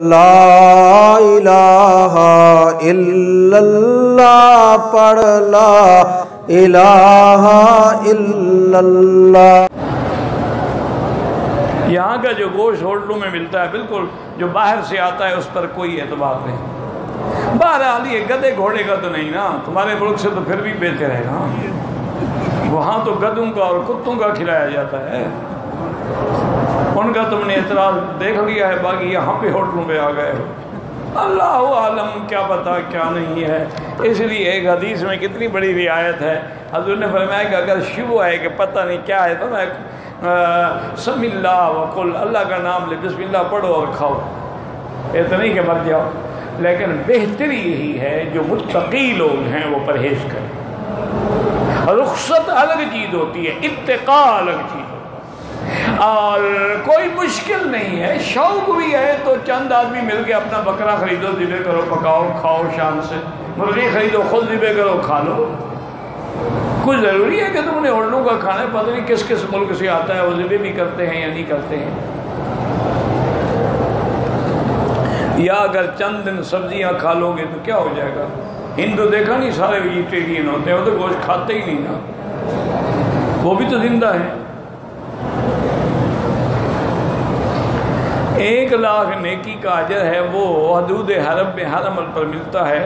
لا الہ الا اللہ پڑھ لا الہ الا اللہ۔ یہاں کا جو گوشت ہوٹلوں میں ملتا ہے بالکل جو باہر سے آتا ہے اس پر کوئی اعتبار نہیں۔ بہرحال یہ گدے گھوڑے کا تو نہیں نا، تمہارے ملک سے تو پھر بھی بہتر ہے نا، وہاں تو گدوں کا اور کتوں کا کھلایا جاتا ہے، ان کا تم نے اعتراض دیکھ لیا ہے، باقی یہاں پہ ہوٹلوں پہ آ گئے ہو، اللہ عالم کیا پتا کیا نہیں ہے۔ اس لیے ایک حدیث میں کتنی بڑی رعایت ہے، حضور نے فرمایا کہ اگر شبہ ہے کہ پتہ نہیں کیا ہے تو میں سم اللہ وقل، اللہ کا نام لے، بسم اللہ پڑھو اور کھاؤ، یہ تو نہیں کہ مر جاؤ، لیکن بہتری یہی ہے جو متقی لوگ ہیں وہ پرہیز کریں۔ رخصت الگ چیز ہوتی ہے، اتقاء الگ چیز ہوتی ہے، اور کوئی مشکل نہیں ہے، شوق بھی ہے تو چند آدمی مل کے اپنا بکرا خریدو، ذبح کرو، پکاؤ، کھاؤ، شام سے مرغی خریدو، خود ذبح کرو، کھا لو۔ کچھ ضروری ہے کہ تم نے ہوٹلوں کا کھانا ہے، پتہ نہیں کس کس ملک سے آتا ہے، وہ ذبح بھی کرتے ہیں یا نہیں کرتے ہیں، یا اگر چند دن سبزیاں کھا لو گے تو کیا ہو جائے گا۔ ہندو دیکھا نہیں سارے ویجیٹیرین ہوتے ہیں، وہ تو گوشت کھاتے ہی نہیں نا، وہ بھی تو زندہ ہیں۔ 1,00,000 نیکی کا اجر ہے، وہ حدود حرم میں ہر عمل پر ملتا ہے۔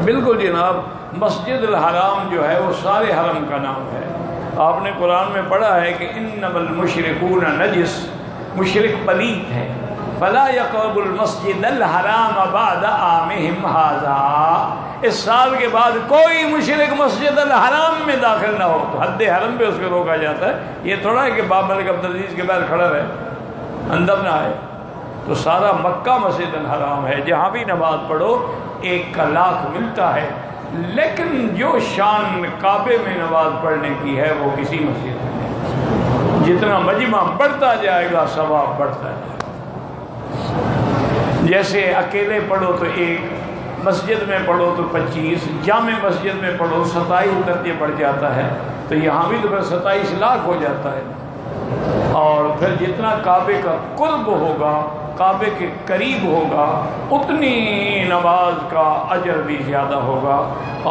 بالکل جناب، مسجد الحرام جو ہے وہ سارے حرم کا نام ہے۔ آپ نے قرآن میں پڑھا ہے کہ انما المشرکون نجس، مشرک پلید ہے، فلا یقربوا المسجد الحرام بعد عامہم ھذا، اس سال کے بعد کوئی مشرک مسجد الحرام میں داخل نہ ہو، تو حد حرم پہ اس کو روکا جاتا ہے۔ یہ تھوڑا ہے کہ باب ملک عبدالعزیز کے باہر کھڑا رہے، اندر نہ آئے۔ تو سارا مکہ مسجد الحرام ہے، جہاں بھی نماز پڑھو 1,00,000 ملتا ہے، لیکن جو شان کعبے میں نماز پڑھنے کی ہے وہ کسی مسجد میں نہیں۔ جتنا مجمع بڑھتا جائے گا ثواب بڑھتا ہے، جیسے اکیلے پڑھو تو 1، مسجد میں پڑھو تو 25، جامع مسجد میں پڑھو 27 درجے بڑھ جاتا ہے، تو یہاں بھی تو پھر 27,00,000 ہو جاتا ہے۔ اور پھر جتنا کعبے کا قرب ہوگا، کعبے کے قریب ہوگا، اتنی نماز کا اجر بھی زیادہ ہوگا۔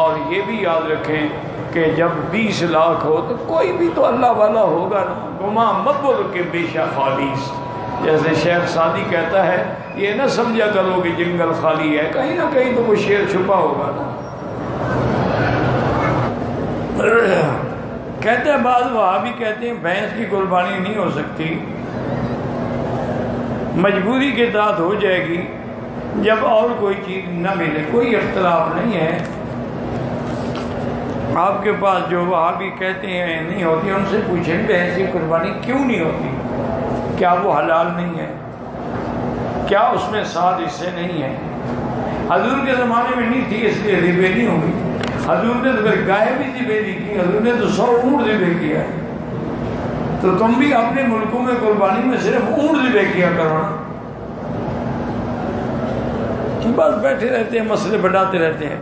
اور یہ بھی یاد رکھیں کہ جب 20,00,000 ہو تو کوئی بھی تو اللہ والا ہوگا نا، گما مبر کے بیشہ خالیس، جیسے شیخ سعدی کہتا ہے، یہ نہ سمجھا کرو کہ جنگل خالی ہے، کہیں نہ کہیں تو وہ شیر چھپا ہوگا نا۔ کہتے ہیں بعض وہابی کہتے ہیں بھینس کی قربانی نہیں ہو سکتی، مجبوری کے تحت ہو جائے گی جب اور کوئی چیز نہ ملے، کوئی اختلاف نہیں ہے۔ آپ کے پاس جو وہابی کہتے ہیں نہیں ہوتی، ان سے پوچھیں بھینس کی قربانی کیوں نہیں ہوتی، کیا وہ حلال نہیں ہے، کیا اس میں 7 حصے نہیں ہیں؟ حضور کے زمانے میں نہیں تھی اس لیے ذبح نہیں ہوئی، حضور نے تو پھر گائے بھی ذبح نہیں کی، حضور نے تو 100 اونٹ ذبح کیا ہے، تو تم بھی اپنے ملکوں میں قربانی میں صرف اونٹ ذبح کیا کرو نا، بس بیٹھے رہتے ہیں، مسئلے بڑھاتے رہتے ہیں۔